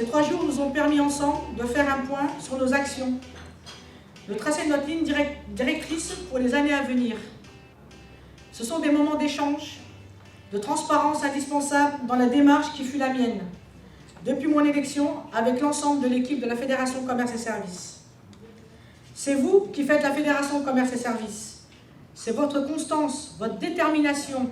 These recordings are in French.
Ces 3 jours nous ont permis ensemble de faire un point sur nos actions, de tracer notre ligne directrice pour les années à venir. Ce sont des moments d'échange, de transparence indispensable dans la démarche qui fut la mienne, depuis mon élection avec l'ensemble de l'équipe de la Fédération Commerce et Services. C'est vous qui faites la Fédération Commerce et Services. C'est votre constance, votre détermination,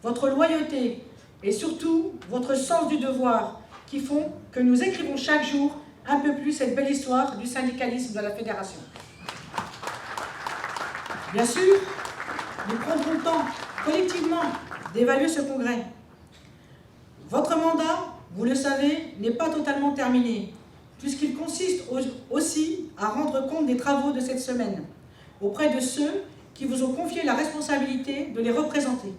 votre loyauté et surtout votre sens du devoir qui font que nous écrivons chaque jour un peu plus cette belle histoire du syndicalisme de la Fédération. Bien sûr, nous prendrons le temps, collectivement, d'évaluer ce congrès. Votre mandat, vous le savez, n'est pas totalement terminé, puisqu'il consiste aussi à rendre compte des travaux de cette semaine, auprès de ceux qui vous ont confié la responsabilité de les représenter.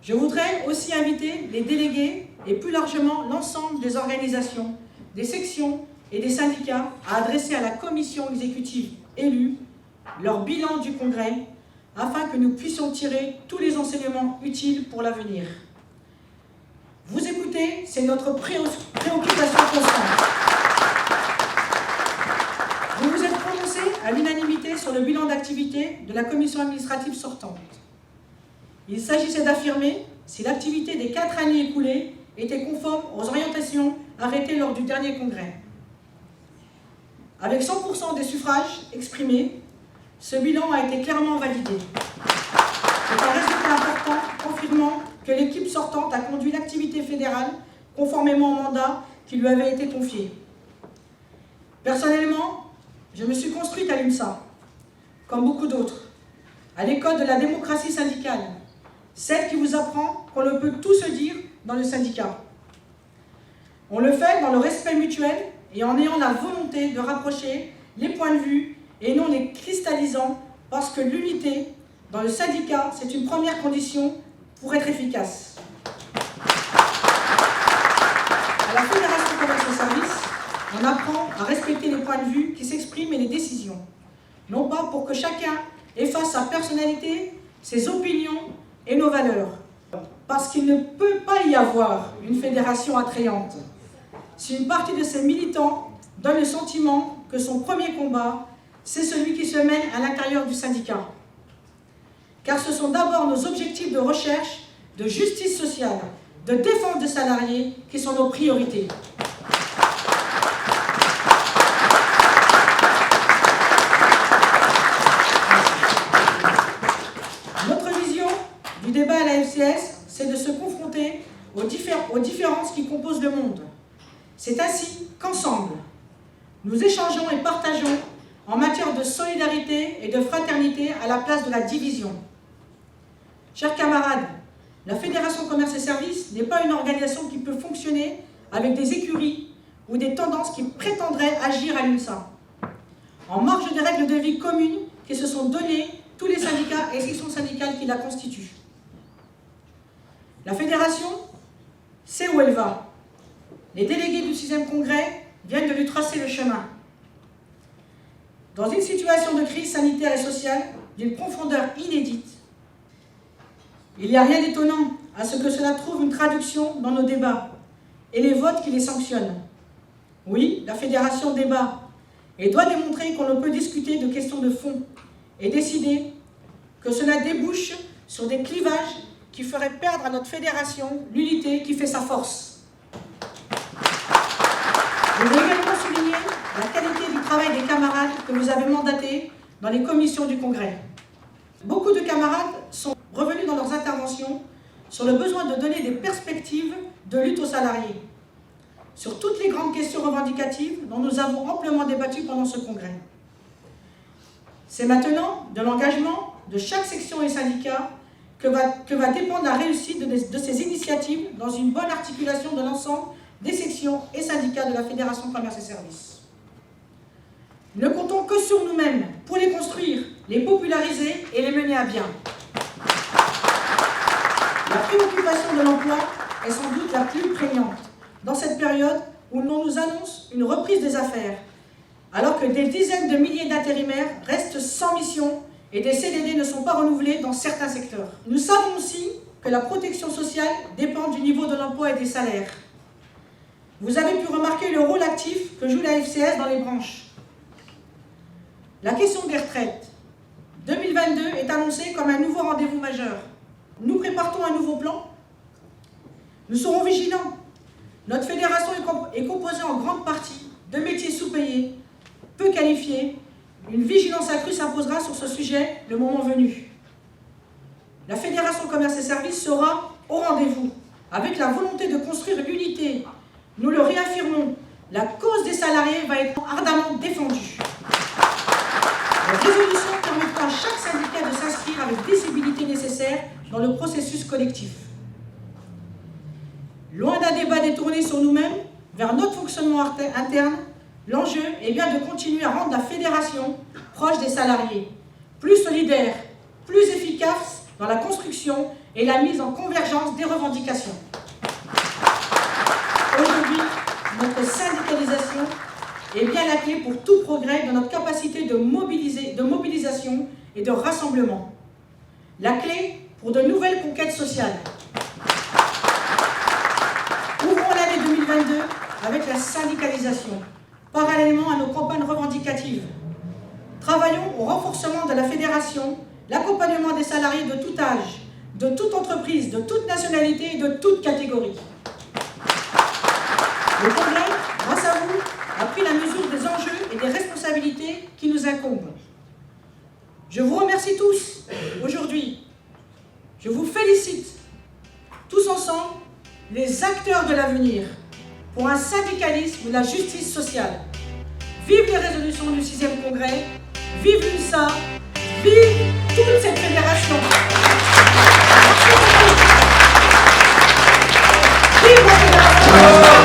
Je voudrais aussi inviter les délégués et plus largement l'ensemble des organisations, des sections et des syndicats à adresser à la commission exécutive élue leur bilan du congrès afin que nous puissions tirer tous les enseignements utiles pour l'avenir. Vous écoutez, c'est notre préoccupation constante. Vous vous êtes prononcé à l'unanimité sur le bilan d'activité de la commission administrative sortante. Il s'agissait d'affirmer si l'activité des 4 années écoulées était conforme aux orientations arrêtées lors du dernier congrès. Avec 100% des suffrages exprimés, ce bilan a été clairement validé. C'est un résultat important confirmant que l'équipe sortante a conduit l'activité fédérale conformément au mandat qui lui avait été confié. Personnellement, je me suis construite à l'UNSA, comme beaucoup d'autres, à l'école de la démocratie syndicale, celle qui vous apprend qu'on ne peut tout se dire dans le syndicat. On le fait dans le respect mutuel et en ayant la volonté de rapprocher les points de vue et non les cristallisant, parce que l'unité dans le syndicat, c'est une première condition pour être efficace. À la Fédération Commerce et Services, on apprend à respecter les points de vue qui s'expriment et les décisions, non pas pour que chacun efface sa personnalité, ses opinions et nos valeurs, parce qu'il ne peut pas y avoir une fédération attrayante si une partie de ses militants donne le sentiment que son premier combat, c'est celui qui se mène à l'intérieur du syndicat. Car ce sont d'abord nos objectifs de recherche, de justice sociale, de défense des salariés qui sont nos priorités. Notre vision du débat à la FCS, c'est de se confronter aux différences qui composent le monde. C'est ainsi qu'ensemble, nous échangeons et partageons en matière de solidarité et de fraternité à la place de la division. Chers camarades, la Fédération Commerce et Services n'est pas une organisation qui peut fonctionner avec des écuries ou des tendances qui prétendraient agir à l'UNSA, en marge des règles de vie communes qui se sont données tous les syndicats et sections syndicales qui la constituent. La Fédération sait où elle va. Les délégués du 6e congrès viennent de lui tracer le chemin. Dans une situation de crise sanitaire et sociale d'une profondeur inédite, il n'y a rien d'étonnant à ce que cela trouve une traduction dans nos débats et les votes qui les sanctionnent. Oui, la Fédération débat et doit démontrer qu'on ne peut discuter de questions de fond et décider que cela débouche sur des clivages qui feraient perdre à notre fédération l'unité qui fait sa force. Je veux également souligner la qualité du travail des camarades que vous avez mandatés dans les commissions du Congrès. Beaucoup de camarades sont revenus dans leurs interventions sur le besoin de donner des perspectives de lutte aux salariés, sur toutes les grandes questions revendicatives dont nous avons amplement débattu pendant ce congrès. C'est maintenant de l'engagement de chaque section et syndicat que va dépendre la réussite de ces initiatives dans une bonne articulation de l'ensemble des sections et syndicats de la Fédération Commerce et Services. Ne comptons que sur nous-mêmes pour les construire, les populariser et les mener à bien. La préoccupation de l'emploi est sans doute la plus prégnante dans cette période où l'on nous annonce une reprise des affaires, alors que des dizaines de milliers d'intérimaires restent sans mission et des CDD ne sont pas renouvelés dans certains secteurs. Nous savons aussi que la protection sociale dépend du niveau de l'emploi et des salaires. vous avez pu remarquer le rôle actif que joue la FCS dans les branches. La question des retraites 2022 est annoncée comme un nouveau rendez-vous majeur. Nous préparons un nouveau plan. Nous serons vigilants. Notre fédération est composée en grande partie de métiers sous-payés, peu qualifiés. Une vigilance accrue s'imposera sur ce sujet le moment venu. La Fédération Commerce et Services sera au rendez-vous, avec la volonté de construire l'unité. Nous le réaffirmons, la cause des salariés va être ardemment défendue. La résolution permettra à chaque syndicat de s'inscrire avec la visibilité nécessaire dans le processus collectif. Loin d'un débat détourné sur nous-mêmes, vers notre fonctionnement interne, l'enjeu est bien de continuer à rendre la fédération proche des salariés, plus solidaire, plus efficace dans la construction et la mise en convergence des revendications. Aujourd'hui, notre syndicalisation est bien la clé pour tout progrès dans notre capacité de mobilisation et de rassemblement. La clé pour de nouvelles conquêtes sociales. Ouvrons l'année 2022 avec la syndicalisation, parallèlement à nos campagnes revendicatives. Travaillons au renforcement de la fédération, l'accompagnement des salariés de tout âge, de toute entreprise, de toute nationalité et de toute catégorie. Le Congrès, grâce à vous, a pris la mesure des enjeux et des responsabilités qui nous incombent. Je vous remercie tous aujourd'hui. Je vous félicite, tous ensemble, les acteurs de l'avenir, pour un syndicalisme de la justice sociale. Vive les résolutions du 6e Congrès, vive l'UNSA, vive toute cette fédération. Vive la fédération.